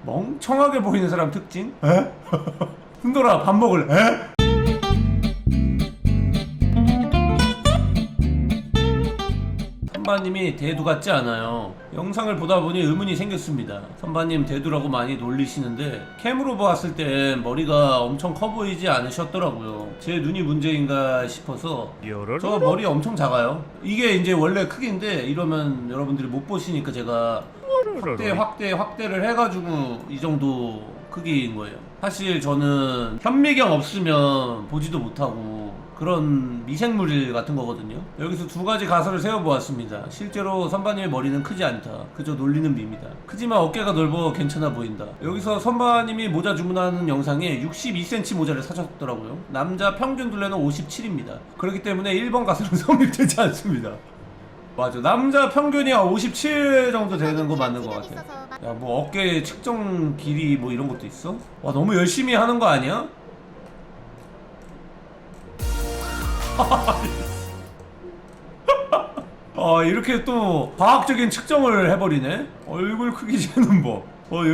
멍청하게 보이는 사람 특징? 에? 순돌아 밥 먹을래? 에? 선바님이 대두 같지 않아요. 영상을 보다 보니 의문이 생겼습니다. 선바님 대두라고 많이 놀리시는데 캠으로 봤을 땐 머리가 엄청 커 보이지 않으셨더라고요. 제 눈이 문제인가 싶어서. 저 머리 엄청 작아요. 이게 이제 원래 크기인데 이러면 여러분들이 못 보시니까 제가 확대를 해가지고 이 정도 크기인 거예요. 사실 저는 현미경 없으면 보지도 못하고 그런 미생물 같은 거거든요. 여기서 두 가지 가설을 세워보았습니다. 실제로 선바님의 머리는 크지 않다. 그저 놀리는 밈이다. 크지만 어깨가 넓어 괜찮아 보인다. 여기서 선바님이 모자 주문하는 영상에 62cm 모자를 사셨더라고요. 남자 평균 둘레는 57입니다. 그렇기 때문에 1번 가설은 성립되지 않습니다. 맞아, 남자 평균이 57 정도 되는 거 맞는 거 같아. 야, 뭐 어깨 측정 길이 뭐 이런 것도 있어? 와, 너무 열심히 하는 거 아니야? 이렇게 또 과학적인 측정을 해버리네? 얼굴 크기 재는 법.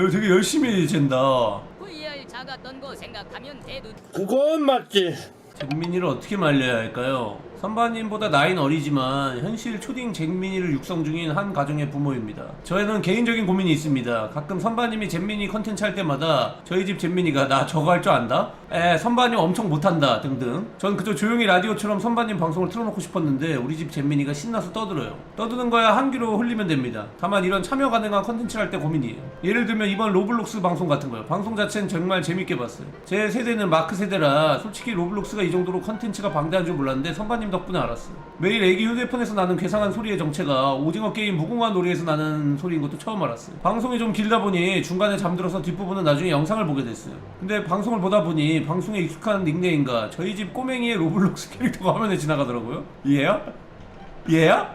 되게 열심히 잰다. VR 작았던 거 생각하면 대두. 그건 맞지. 잭민이를 어떻게 말려야 할까요? 선바님보다 나이는 어리지만 현실 초딩 잭민이를 육성 중인 한 가정의 부모입니다. 저에는 개인적인 고민이 있습니다. 가끔 선바님이 잭민이 컨텐츠 할 때마다 저희 집 잭민이가 나 저거 할 줄 안다? 선바님 엄청 못한다 등등. 전 그저 조용히 라디오처럼 선바님 방송을 틀어놓고 싶었는데 우리 집 잭민이가 신나서 떠들어요. 떠드는 거야 한 귀로 흘리면 됩니다. 다만 이런 참여 가능한 컨텐츠를 할 때 고민이에요. 예를 들면 이번 로블록스 방송 같은 거요. 방송 자체는 정말 재밌게 봤어요. 제 세대는 마크 세대라 솔직히 로블록스가 이 정도로 컨텐츠가 방대한 줄 몰랐는데 선바님 덕분에 알았어요. 매일 애기 휴대폰에서 나는 괴상한 소리의 정체가 오징어 게임 무궁화 놀이에서 나는 소리인 것도 처음 알았어요. 방송이 좀 길다 보니 중간에 잠들어서 뒷부분은 나중에 영상을 보게 됐어요. 근데 방송을 보다 보니 방송에 익숙한 닉네임과 저희 집 꼬맹이의 로블록스 캐릭터가 화면에 지나가더라고요. 얘야? 얘야?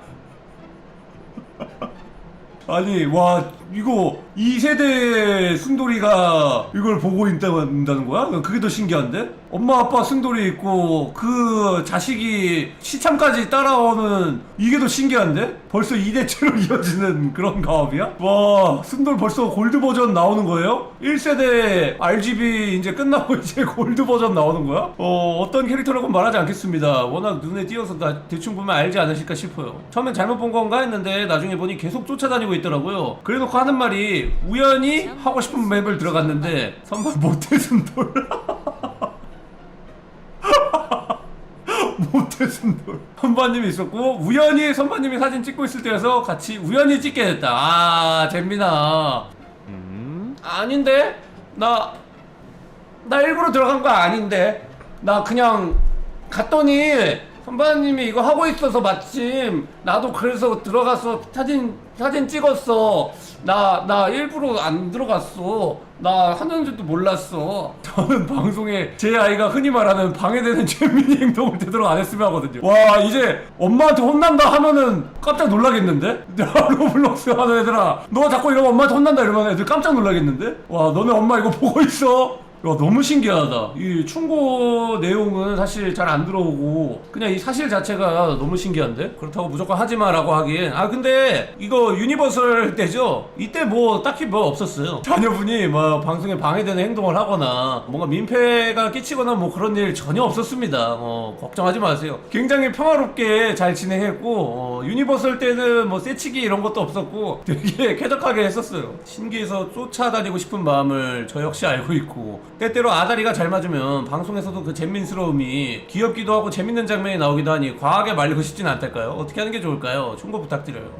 아니 와 이거 2세대 순돌이가 이걸 보고 있다는 거야? 그게 더 신기한데? 엄마 아빠 순돌이 있고 그 자식이 시참까지 따라오는 이게 더 신기한데? 벌써 2대째로 이어지는 그런 가업이야? 와 순돌 벌써 골드 버전 나오는 거예요? 1세대 RGB 이제 끝나고 이제 골드 버전 나오는 거야? 어떤 캐릭터라고는 말하지 않겠습니다. 워낙 눈에 띄어서 나 대충 보면 알지 않으실까 싶어요. 처음엔 잘못 본 건가 했는데 나중에 보니 계속 쫓아다니고 있더라고요. 그래놓고 하는 말이 우연히 하고 싶은 맵을 들어갔는데 선발 모태순돌 모태순돌 선바님이 있었고 우연히 선바님이 사진 찍고 있을 때여서 같이 우연히 찍게 됐다. 잼민아 아닌데? 나 일부러 들어간 거 아닌데 나 그냥 갔더니 선바님이 이거 하고 있어서 마침 나도 그래서 들어가서 사진 찍었어. 나 일부러 안 들어갔어. 나 하는 줄도 몰랐어. 저는 방송에 제 아이가 흔히 말하는 방해되는 재민이 행동을 되도록 안 했으면 하거든요. 와 이제 엄마한테 혼난다 하면은 깜짝 놀라겠는데? 로블록스 하는 애들아 너 자꾸 이러면 엄마한테 혼난다 이러면 애들 깜짝 놀라겠는데? 와 너네 엄마 이거 보고 있어? 야 너무 신기하다. 이 충고 내용은 사실 잘 안 들어오고 그냥 이 사실 자체가 너무 신기한데? 그렇다고 무조건 하지마 라고 하기엔 근데 이거 유니버설 때죠? 이때 뭐 딱히 뭐 없었어요. 자녀분이 뭐 방송에 방해되는 행동을 하거나 뭔가 민폐가 끼치거나 뭐 그런 일 전혀 없었습니다. 걱정하지 마세요. 굉장히 평화롭게 잘 진행했고 유니버설 때는 뭐 쎄치기 이런 것도 없었고 되게 쾌적하게 했었어요. 신기해서 쫓아다니고 싶은 마음을 저 역시 알고 있고 때때로 아다리가 잘 맞으면 방송에서도 그 재민스러움이 귀엽기도 하고 재밌는 장면이 나오기도 하니 과하게 말리고 싶진 않달까요? 어떻게 하는 게 좋을까요? 충고 부탁드려요.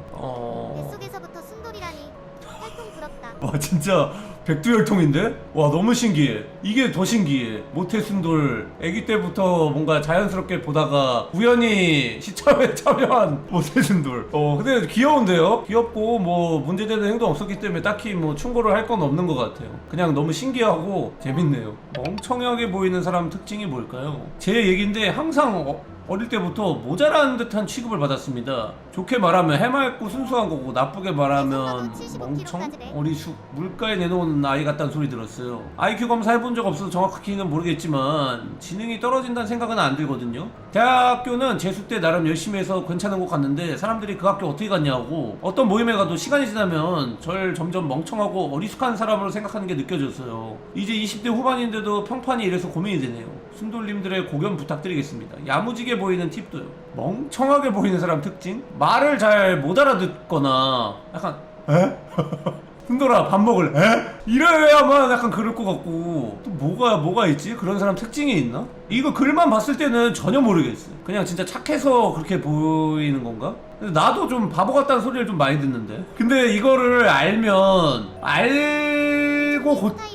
뱃속에서부터 순돌이라니 활동 부럽다. 와 진짜 백두혈통인데? 와 너무 신기해. 이게 더 신기해. 모태순돌 애기 때부터 뭔가 자연스럽게 보다가 우연히 시참에 참여한 모태순돌. 근데 귀여운데요? 귀엽고 뭐 문제되는 행동 없었기 때문에 딱히 뭐 충고를 할 건 없는 것 같아요. 그냥 너무 신기하고 재밌네요. 멍청하게 보이는 사람 특징이 뭘까요? 제 얘기인데 항상 어릴 때부터 모자란 듯한 취급을 받았습니다. 좋게 말하면 해맑고 순수한 거고 나쁘게 말하면 멍청? 어리숙? 물가에 내놓은 아이 같다는 소리 들었어요. IQ 검사 해본 적 없어서 정확히는 모르겠지만 지능이 떨어진다는 생각은 안 들거든요. 대학교는 재수 때 나름 열심히 해서 괜찮은 곳 갔는데 사람들이 그 학교 어떻게 갔냐고 어떤 모임에 가도 시간이 지나면 절 점점 멍청하고 어리숙한 사람으로 생각하는 게 느껴졌어요. 이제 20대 후반인데도 평판이 이래서 고민이 되네요. 순돌님들의 고견 부탁드리겠습니다. 야무지게 보이는 팁도요. 멍청하게 보이는 사람 특징? 말을 잘 못 알아듣거나 약간 에? 순돌아 밥 먹을래? 에? 이래야만 약간 그럴 것 같고 또 뭐가 있지? 그런 사람 특징이 있나? 이거 글만 봤을 때는 전혀 모르겠어요. 그냥 진짜 착해서 그렇게 보이는 건가? 근데 나도 좀 바보 같다는 소리를 좀 많이 듣는데 근데 이거를 알면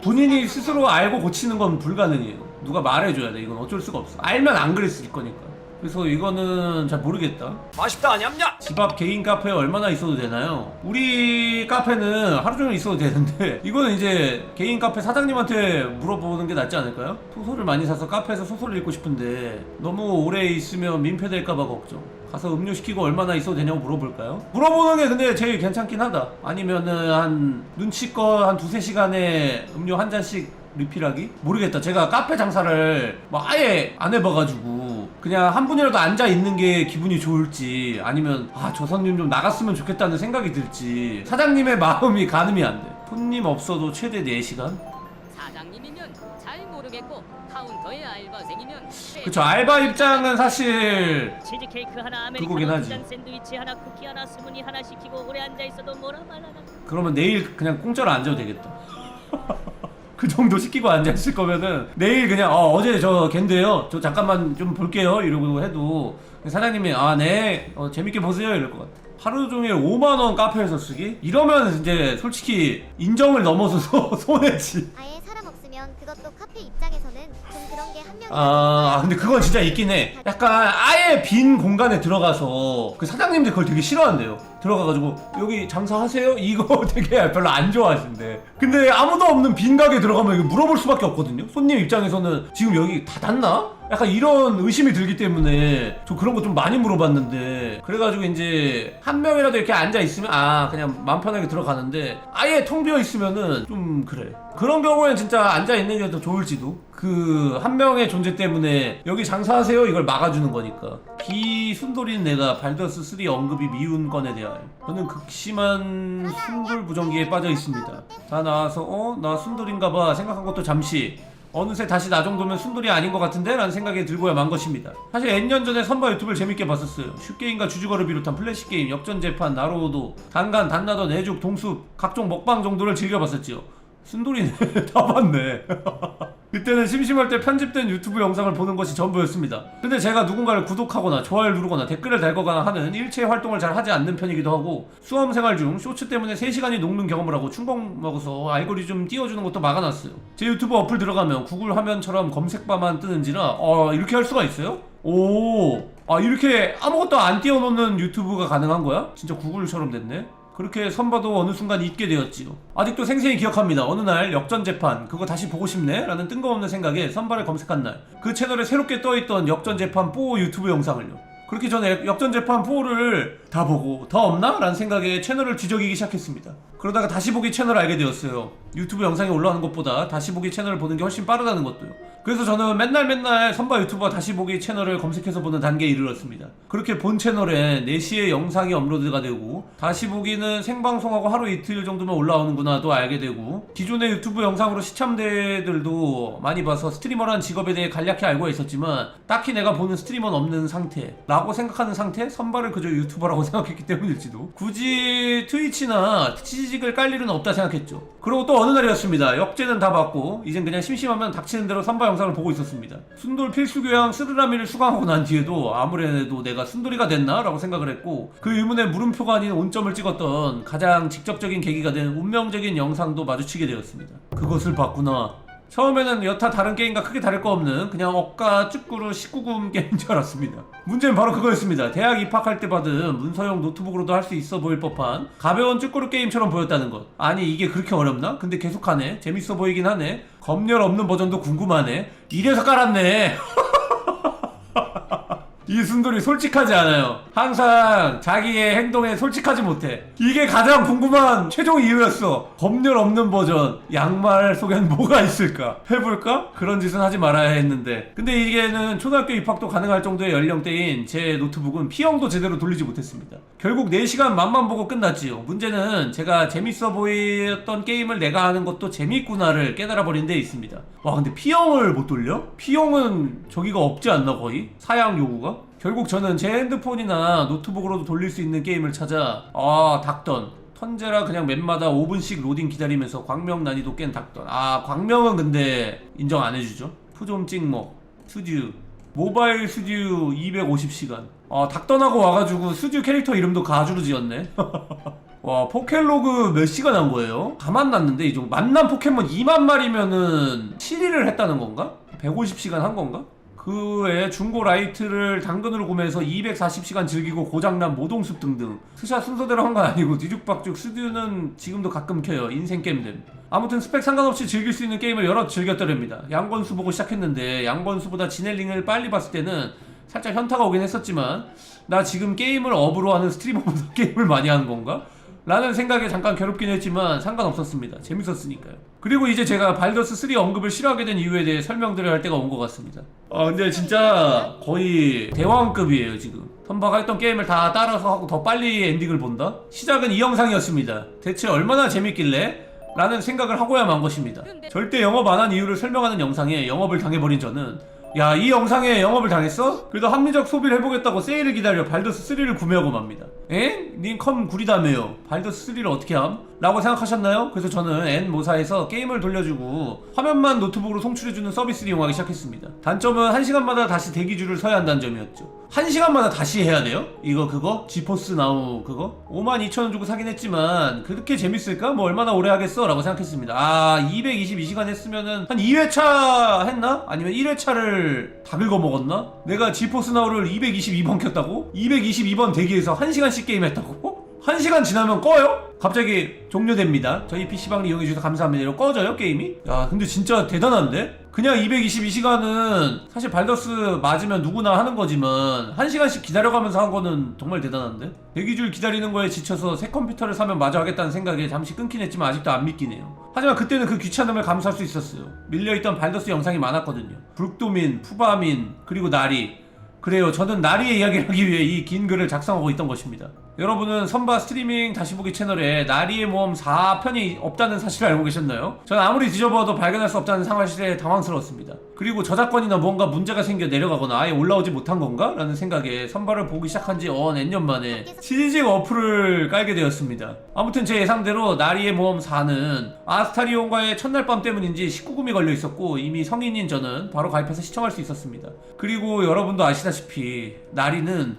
본인이 스스로 알고 고치는 건 불가능해요. 누가 말해줘야 돼. 이건 어쩔 수가 없어. 알면 안 그랬을 거니까. 그래서 이거는 잘 모르겠다. 맛있다 아냠냐? 집 앞 개인 카페에 얼마나 있어도 되나요? 우리 카페는 하루 종일 있어도 되는데 이거는 이제 개인 카페 사장님한테 물어보는 게 낫지 않을까요? 소설을 많이 사서 카페에서 소설을 읽고 싶은데 너무 오래 있으면 민폐될까봐 걱정. 가서 음료 시키고 얼마나 있어도 되냐고 물어볼까요? 물어보는 게 근데 제일 괜찮긴 하다. 아니면은 한 눈치껏 한 2~3시간에 음료 한 잔씩 리필하기? 모르겠다. 제가 카페 장사를 뭐 아예 안 해봐가지고 그냥 한 분이라도 앉아 있는 게 기분이 좋을지 아니면 저 손님 좀 나갔으면 좋겠다는 생각이 들지 사장님의 마음이 가늠이 안 돼. 손님 없어도 최대 4시간? 사장님이면 잘 모르겠고 카운터의 알바생이면 그쵸. 알바 입장은 사실 치즈 케이크 하나, 그거긴 아메리카노 하지. 두잔, 샌드위치 하나, 쿠키 하나, 스무니 하나 시키고 오래 앉아 있어도 뭐라 말하나. 그러면 내일 그냥 공짜로 앉아도 되겠다. 그 정도 시키고 앉아있을 거면은 내일 그냥 어제 저 걘데요 저 잠깐만 좀 볼게요 이러고 해도 사장님이 네 재밌게 보세요 이럴 것 같아. 하루 종일 5만원 카페에서 쓰기? 이러면 이제 솔직히 인정을 넘어서서 손해지. 아예 사람 없으면 그것도 카페 입장에서는 좀 그런 게 한 명이 근데 그건 진짜 있긴 해. 약간 아예 빈 공간에 들어가서 그 사장님들 그걸 되게 싫어한대요. 들어가가지고 여기 장사하세요? 이거 되게 별로 안 좋아하신대. 근데 아무도 없는 빈 가게 들어가면 이거 물어볼 수밖에 없거든요. 손님 입장에서는 지금 여기 닫았나? 약간 이런 의심이 들기 때문에 저 그런 거 좀 많이 물어봤는데 그래가지고 이제 한 명이라도 이렇게 앉아 있으면 그냥 마음 편하게 들어가는데 아예 통 비어 있으면은 좀 그래. 그런 경우엔 진짜 앉아 있는 게 더 좋을지도. 그 한 명의 존재 때문에 여기 장사하세요 이걸 막아주는 거니까. 비순돌인 내가 발더스 3 언급이 미운 건에 대하여 저는 극심한 순돌 부정기에 빠져 있습니다. 다 나와서 나 순돌인가봐 생각한 것도 잠시 어느새 다시 나 정도면 순돌이 아닌 것 같은데? 라는 생각이 들고야 만 것입니다. 사실 N년 전에 선바 유튜브를 재밌게 봤었어요. 슈게임과 주주거를 비롯한 플래시게임, 역전재판, 나로우도, 단간, 단나더, 내죽, 동숲 각종 먹방 정도를 즐겨봤었지요. 순돌이네. 다 봤네. 그때는 심심할 때 편집된 유튜브 영상을 보는 것이 전부였습니다. 근데 제가 누군가를 구독하거나 좋아요를 누르거나 댓글을 달거나 하는 일체 활동을 잘 하지 않는 편이기도 하고 수험생활 중 쇼츠 때문에 3시간이 녹는 경험을 하고 충동 먹어서 알고리즘 띄워주는 것도 막아놨어요. 제 유튜브 어플 들어가면 구글 화면처럼 검색바만 뜨는지라 이렇게 할 수가 있어요? 이렇게 아무것도 안 띄워놓는 유튜브가 가능한 거야? 진짜 구글처럼 됐네? 그렇게 선봐도 어느 순간 잊게 되었지요. 아직도 생생히 기억합니다. 어느 날 역전재판 그거 다시 보고 싶네? 라는 뜬금없는 생각에 선바를 검색한 날 그 채널에 새롭게 떠있던 역전재판 4 유튜브 영상을요. 그렇게 전에 역전재판 4를 다 보고 더 없나? 라는 생각에 채널을 뒤적이기 시작했습니다. 그러다가 다시 보기 채널을 알게 되었어요. 유튜브 영상이 올라오는 것보다 다시 보기 채널을 보는 게 훨씬 빠르다는 것도요. 그래서 저는 맨날 선바 유튜버 다시 보기 채널을 검색해서 보는 단계에 이르렀습니다. 그렇게 본 채널에 4시에 영상이 업로드가 되고 다시 보기는 생방송하고 하루 이틀 정도면 올라오는구나도 알게 되고 기존의 유튜브 영상으로 시참대들도 많이 봐서 스트리머라는 직업에 대해 간략히 알고 있었지만 딱히 내가 보는 스트리머는 없는 상태 라고 생각하는 상태? 선바를 그저 유튜버라고 생각했기 때문일지도. 굳이 트위치나 치직을 깔 일은 없다 생각했죠. 그리고 또 어느 날이었습니다. 역제는 다 봤고 이젠 그냥 심심하면 닥치는 대로 선바 영상을 보고 있었습니다. 순돌 필수교양 스르라미를 수강하고 난 뒤에도 아무래도 내가 순돌이가 됐나? 라고 생각을 했고 그 의문에 물음표가 아닌 온점을 찍었던 가장 직접적인 계기가 된 운명적인 영상도 마주치게 되었습니다. 그것을 봤구나. 처음에는 여타 다른 게임과 크게 다를 거 없는 그냥 억가 쭈꾸루 19금 게임인 줄 알았습니다. 문제는 바로 그거였습니다. 대학 입학할 때 받은 문서용 노트북으로도 할 수 있어 보일 법한 가벼운 쭈꾸루 게임처럼 보였다는 것. 아니 이게 그렇게 어렵나? 근데 계속하네. 재밌어 보이긴 하네. 검열 없는 버전도 궁금하네. 이래서 깔았네. 이 순돌이 솔직하지 않아요. 항상 자기의 행동에 솔직하지 못해. 이게 가장 궁금한 최종 이유였어. 검열 없는 버전. 양말 속엔 뭐가 있을까? 해볼까? 그런 짓은 하지 말아야 했는데. 근데 이게는 초등학교 입학도 가능할 정도의 연령대인 제 노트북은 P형도 제대로 돌리지 못했습니다. 결국 4시간 맛만 보고 끝났지요. 문제는 제가 재밌어 보였던 게임을 내가 하는 것도 재밌구나를 깨달아버린 데 있습니다. 와, 근데 P형을 못 돌려? P형은 저기가 없지 않나 거의? 사양 요구가? 결국 저는 제 핸드폰이나 노트북으로도 돌릴 수 있는 게임을 찾아 닥던 턴제라 그냥 맵마다 5분씩 로딩 기다리면서 광명 난이도 깬 닥던. 광명은 근데 인정 안 해주죠. 푸좀 찍먹 스듀 모바일 스듀 250시간. 닥던하고 와가지고 스듀 캐릭터 이름도 가주로 지었네. 와, 포켓로그 몇 시간 한 거예요? 가만 놨는데 이 정도 만난 포켓몬 2만 마리면은 7일을 했다는 건가? 150시간 한 건가? 그 외에 중고 라이트를 당근으로 구매해서 240시간 즐기고 고장난 모동숲 등등. 스샷 순서대로 한 건 아니고 뒤죽박죽. 스듀는 지금도 가끔 켜요. 인생 게임됨. 아무튼 스펙 상관없이 즐길 수 있는 게임을 여러 즐겼더랍니다. 양건수 보고 시작했는데 양건수보다 진엘링을 빨리 봤을 때는 살짝 현타가 오긴 했었지만 나 지금 게임을 업으로 하는 스트리머보다 게임을 많이 하는 건가? 라는 생각에 잠깐 괴롭긴 했지만 상관없었습니다. 재밌었으니까요. 그리고 이제 제가 발더스 3 언급을 싫어하게 된 이유에 대해 설명드려야 할 때가 온 것 같습니다. 근데 진짜 거의 대왕급이에요 지금. 선바가 했던 게임을 다 따라서 하고 더 빨리 엔딩을 본다? 시작은 이 영상이었습니다. 대체 얼마나 재밌길래? 라는 생각을 하고야 만 것입니다. 절대 영업 안 한 이유를 설명하는 영상에 영업을 당해버린 저는 야, 이 영상에 영업을 당했어? 그래도 합리적 소비를 해보겠다고 세일을 기다려 발더스 3를 구매하고 맙니다. 엥? 님 컴 구리다며요. 발더스 3를 어떻게 함? 라고 생각하셨나요? 그래서 저는 N모사에서 게임을 돌려주고 화면만 노트북으로 송출해주는 서비스를 이용하기 시작했습니다. 단점은 1시간마다 다시 대기줄을 서야 한다는 점이었죠. 1시간마다 다시 해야 돼요? 그거? 지포스 나우 그거? 52,000원 주고 사긴 했지만 그렇게 재밌을까? 뭐 얼마나 오래 하겠어? 라고 생각했습니다. 222시간 했으면은 한 2회차 했나? 아니면 1회차를 다 긁어먹었나? 내가 지포스 나우를 222번 켰다고? 222번 대기해서 1시간씩 게임했다고? 1시간 지나면 꺼요? 갑자기 종료됩니다. 저희 PC방을 이용해주셔서 감사합니다. 이러고 꺼져요 게임이? 야, 근데 진짜 대단한데? 그냥 222시간은 사실 발더스 맞으면 누구나 하는 거지만 1시간씩 기다려가면서 한 거는 정말 대단한데? 대기줄 기다리는 거에 지쳐서 새 컴퓨터를 사면 마저 하겠다는 생각에 잠시 끊긴 했지만 아직도 안 믿기네요. 하지만 그때는 그 귀찮음을 감수할 수 있었어요. 밀려있던 발더스 영상이 많았거든요. 브룩도민, 푸바민, 그리고 나리. 그래요, 저는 나리의 이야기를 하기 위해 이 긴 글을 작성하고 있던 것입니다. 여러분은 선바 스트리밍 다시보기 채널에 나리의 모험 4편이 없다는 사실을 알고 계셨나요? 저는 아무리 뒤져봐도 발견할 수 없다는 상황실에 당황스러웠습니다. 그리고 저작권이나 뭔가 문제가 생겨 내려가거나 아예 올라오지 못한 건가? 라는 생각에 선바를 보기 시작한 지 N년 만에 CGG 어플을 깔게 되었습니다. 아무튼 제 예상대로 나리의 모험 4는 아스타리온과의 첫날 밤 때문인지 19금이 걸려 있었고 이미 성인인 저는 바로 가입해서 시청할 수 있었습니다. 그리고 여러분도 아시다시피 나리야!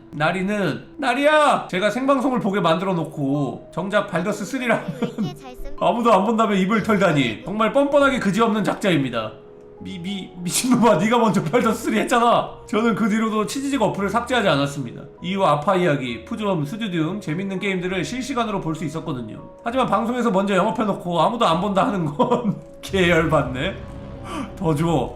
제가 생방송을 보게 만들어 놓고 정작 발더스 3라 아무도 안 본다며 입을 털다니 정말 뻔뻔하게 그지없는 작자입니다. 미친놈아, 네가 먼저 발더스 3 했잖아. 저는 그 뒤로도 치지직 어플을 삭제하지 않았습니다. 이후 아파 이야기, 푸좀, 스튜 등 재밌는 게임들을 실시간으로 볼 수 있었거든요. 하지만 방송에서 먼저 영업해놓고 아무도 안 본다 하는 건 계열받네. 더 줘.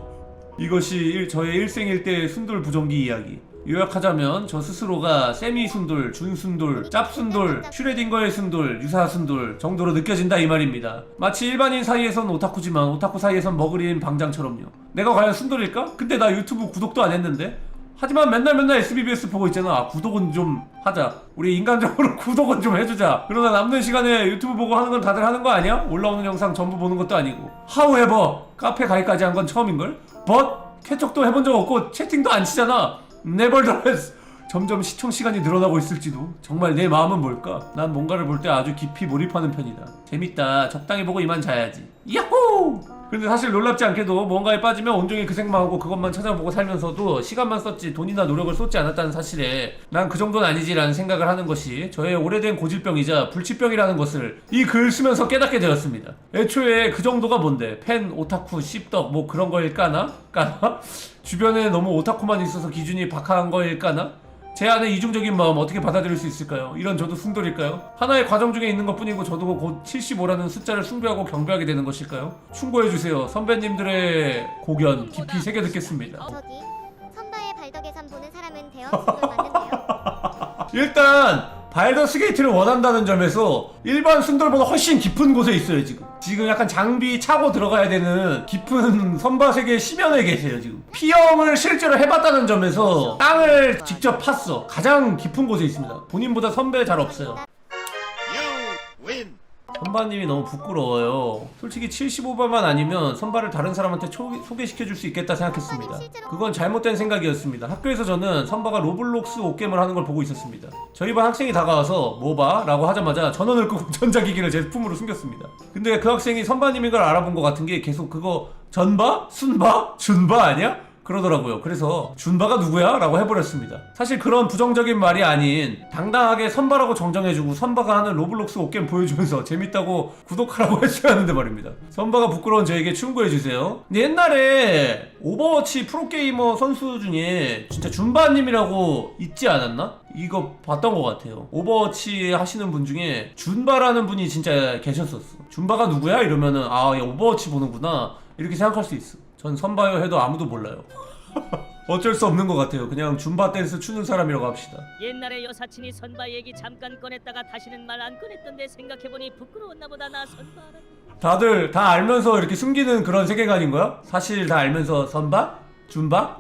이것이 저의 일생일대의 순돌 부정기 이야기. 요약하자면 저 스스로가 세미 순돌, 준 순돌, 짭 순돌, 슈레딩거의 순돌, 유사 순돌 정도로 느껴진다 이 말입니다. 마치 일반인 사이에선 오타쿠지만 오타쿠 사이에선 머그린 방장처럼요. 내가 과연 순돌일까? 근데 나 유튜브 구독도 안 했는데? 하지만 맨날 SBBS 보고 있잖아. 구독은 좀 하자. 우리 인간적으로 구독은 좀 해주자. 그러다 남는 시간에 유튜브 보고 하는 건 다들 하는 거 아니야? 올라오는 영상 전부 보는 것도 아니고. However, 카페 가입까지 한 건 처음인걸? But 캐척도 해본 적 없고 채팅도 안 치잖아. Nevertheless, 점점 시청 시간이 늘어나고 있을지도. 정말 내 마음은 뭘까? 난 뭔가를 볼 때 아주 깊이 몰입하는 편이다. 재밌다. 적당히 보고 이만 자야지. 야호! 근데 사실 놀랍지 않게도 뭔가에 빠지면 온종일 그 생각만 하고 그것만 찾아보고 살면서도 시간만 썼지 돈이나 노력을 쏟지 않았다는 사실에 난 그 정도는 아니지라는 생각을 하는 것이 저의 오래된 고질병이자 불치병이라는 것을 이 글 쓰면서 깨닫게 되었습니다. 애초에 그 정도가 뭔데? 팬, 오타쿠, 씹덕 뭐 그런 거일까나? 주변에 너무 오타쿠만 있어서 기준이 박한 거일까나? 제 안의 이중적인 마음 어떻게 받아들일 수 있을까요? 이런 저도 순돌일까요? 하나의 과정 중에 있는 것뿐이고 저도 곧 75라는 숫자를 숭배하고 경배하게 되는 것일까요? 충고해주세요. 선배님들의 고견 깊이 새겨 듣겠습니다. 저기 선바의 발덕에선 보는 사람은 같아요. 순돌 맞는데요. 일단 발더스 게이트를 원한다는 점에서 일반 순돌보다 훨씬 깊은 곳에 있어요. 지금 약간 장비 차고 들어가야 되는 깊은 선바 세계 심연에 계세요. 지금 피형을 실제로 해봤다는 점에서 땅을 직접 팠어. 가장 깊은 곳에 있습니다. 본인보다 선배 잘 없어요. 선바님이 너무 부끄러워요. 솔직히 75발만 아니면 선바를 다른 사람한테 소개시켜줄 수 있겠다 생각했습니다. 그건 잘못된 생각이었습니다. 학교에서 저는 선바가 로블록스 옷게임을 하는 걸 보고 있었습니다. 저희 반 학생이 다가와서 뭐 봐? 라고 하자마자 전원을 끄고 전자기기를 제 품으로 숨겼습니다. 근데 그 학생이 선바님인 걸 알아본 것 같은 게 계속 그거 전바? 순바? 준바 아니야? 그러더라고요. 그래서 준바가 누구야? 라고 해버렸습니다. 사실 그런 부정적인 말이 아닌 당당하게 선바라고 정정해주고 선바가 하는 로블록스 옷게임 보여주면서 재밌다고 구독하라고 해줘야 하는데 말입니다. 선바가 부끄러운 저에게 충고해주세요. 근데 옛날에 오버워치 프로게이머 선수 중에 진짜 준바님이라고 있지 않았나? 이거 봤던 것 같아요. 오버워치 하시는 분 중에 준바라는 분이 진짜 계셨었어. 준바가 누구야? 이러면은 아, 얘 오버워치 보는구나 이렇게 생각할 수 있어. 전 선바요 해도 아무도 몰라요. 어쩔 수 없는 것 같아요. 그냥 줌바 댄스 추는 사람이라고 합시다. 옛날에 여사친이 선바 얘기 잠깐 꺼냈다가 다시는 말 안 꺼냈던데 생각해보니 부끄러웠나 보다. 나 선바라. 다들 다 알면서 이렇게 숨기는 그런 세계관인 거야? 사실 다 알면서 선바? 줌바?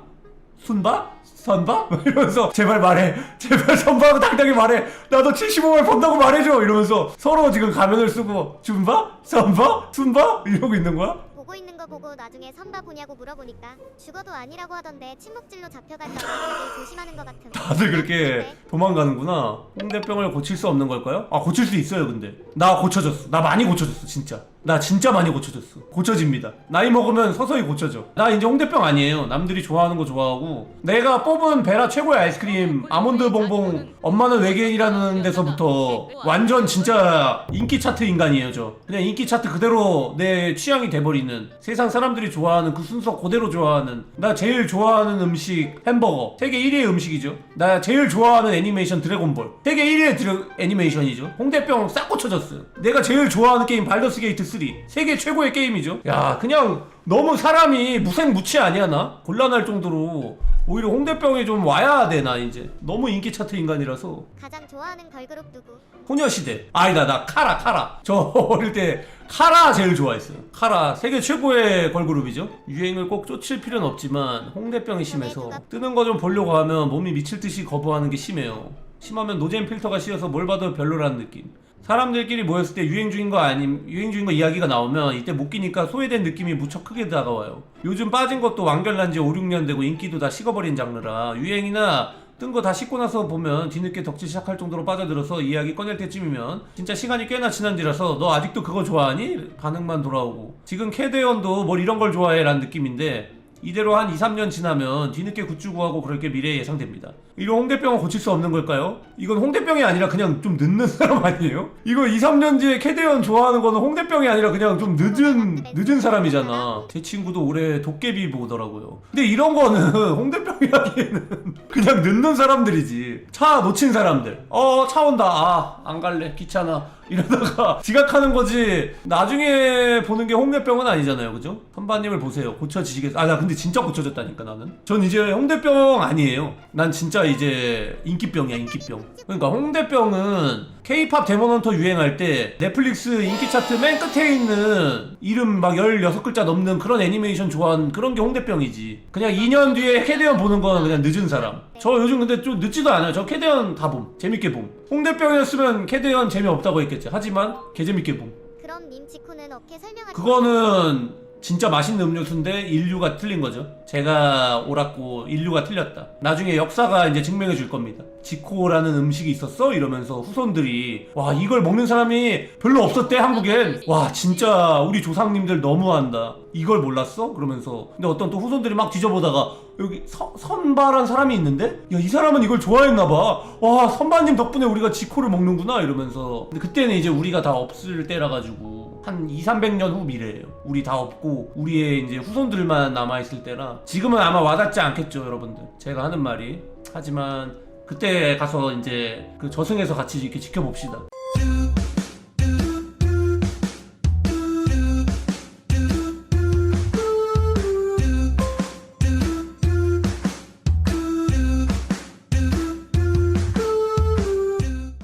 순바? 선바? 이러면서 제발 말해. 제발 선바하고 당당히 말해. 나도 75만 번다고 말해줘. 이러면서 서로 지금 가면을 쓰고 줌바? 선바? 순바? 이러고 있는 거야? 보고 있는 거 보고 나중에 선바 보냐고 물어보니까 죽어도 아니라고 하던데 침묵질로 잡혀갈까봐 다들 조심하는 것 같은. 다들 그렇게 도망가는구나. 홍대병을 고칠 수 없는 걸까요? 아, 고칠 수 있어요. 근데 나 고쳐졌어. 나 많이 고쳐졌어. 진짜 나 진짜 많이 고쳐졌어. 고쳐집니다. 나이 먹으면 서서히 고쳐져. 나 이제 홍대병 아니에요. 남들이 좋아하는 거 좋아하고 내가 뽑은 베라 최고의 아이스크림 아몬드 봉봉 엄마는 외계인이라는 데서부터 완전 진짜 인기 차트 인간이에요. 저 그냥 인기 차트 그대로 내 취향이 돼버리는, 세상 사람들이 좋아하는 그 순서 그대로 좋아하는, 나 제일 좋아하는 음식 햄버거 세계 1위의 음식이죠. 나 제일 좋아하는 애니메이션 드래곤볼 세계 1위의 애니메이션이죠. 홍대병 싹 고쳐졌어요. 내가 제일 좋아하는 게임 발더스 게이트 3 세계 최고의 게임이죠. 야, 그냥 너무 사람이 무색무취 아니야. 나 곤란할 정도로 오히려 홍대병이 좀 와야 돼. 나 이제 너무 인기 차트 인간이라서. 가장 좋아하는 걸그룹 누구? 소녀시대. 아니다, 나 카라. 저 어릴 때 카라 제일 좋아했어요. 카라 세계 최고의 걸그룹이죠. 유행을 꼭 쫓을 필요는 없지만 홍대병이 심해서 뜨는 거 좀 보려고 하면 몸이 미칠 듯이 거부하는 게 심해요. 심하면 노잼 필터가 씌어서 뭘 봐도 별로라는 느낌. 사람들끼리 모였을 때 유행 중인 거 이야기가 나오면 이때 못 끼니까 소외된 느낌이 무척 크게 다가와요. 요즘 빠진 것도 완결난 지 5, 6년 되고 인기도 다 식어버린 장르라 유행이나 뜬 거 다 씻고 나서 보면 뒤늦게 덕질 시작할 정도로 빠져들어서 이야기 꺼낼 때쯤이면 진짜 시간이 꽤나 지난 뒤라서 너 아직도 그거 좋아하니? 반응만 돌아오고. 지금 캐대언도 뭘 이런 걸 좋아해 라는 느낌인데 이대로 한 2, 3년 지나면 뒤늦게 굿즈 구하고 그럴 게 미래에 예상됩니다. 이런 홍대병은 고칠 수 없는 걸까요? 이건 홍대병이 아니라 그냥 좀 늦는 사람 아니에요? 이거 2, 3년 뒤에 캐대언 좋아하는 거는 홍대병이 아니라 그냥 좀 늦은 사람이잖아. 제 친구도 올해 도깨비 보더라고요. 근데 이런 거는 홍대병이라기에는 그냥 늦는 사람들이지. 차 놓친 사람들. 차 온다. 아, 안 갈래. 귀찮아. 이러다가 지각하는 거지. 나중에 보는 게 홍대병은 아니잖아요. 그죠? 선바님을 보세요. 고쳐지시겠어요? 나 근데 진짜 고쳐졌다니까 나는. 전 이제 홍대병 아니에요. 난 진짜 이제 인기병이야, 인기병. 그러니까 홍대병은 K-팝 데몬헌터 유행할 때 넷플릭스 인기 차트 맨 끝에 있는 이름 막 16글자 넘는 그런 애니메이션 좋아하는 그런 게 홍대병이지. 그냥 2년 뒤에 캐대언 보는 건 그냥 늦은 사람. 저 요즘 근데 좀 늦지도 않아요. 저 캐대언 다 봄. 재밌게 봄. 홍대병이었으면 캐대언 재미없다고 했겠지. 하지만 개재밌게 봄. 그럼 님 지코는 어떻게 설명할 그거는 진짜 맛있는 음료수인데 인류가 틀린 거죠. 제가 옳았고 인류가 틀렸다. 나중에 역사가 이제 증명해 줄 겁니다. 지코라는 음식이 있었어? 이러면서 후손들이 와, 이걸 먹는 사람이 별로 없었대 한국엔. 와, 진짜 우리 조상님들 너무한다. 이걸 몰랐어? 그러면서. 근데 어떤 또 후손들이 막 뒤져보다가 여기 선바란 사람이 있는데? 야, 이 사람은 이걸 좋아했나봐. 와, 선바님 덕분에 우리가 지코를 먹는구나 이러면서. 근데 그때는 이제 우리가 다 없을 때라 가지고 한 2, 300년 후 미래예요. 우리 다 없고 우리의 이제 후손들만 남아있을 때라 지금은 아마 와닿지 않겠죠, 여러분들. 제가 하는 말이. 하지만 그때 가서 이제 그 저승에서 같이 이렇게 지켜봅시다.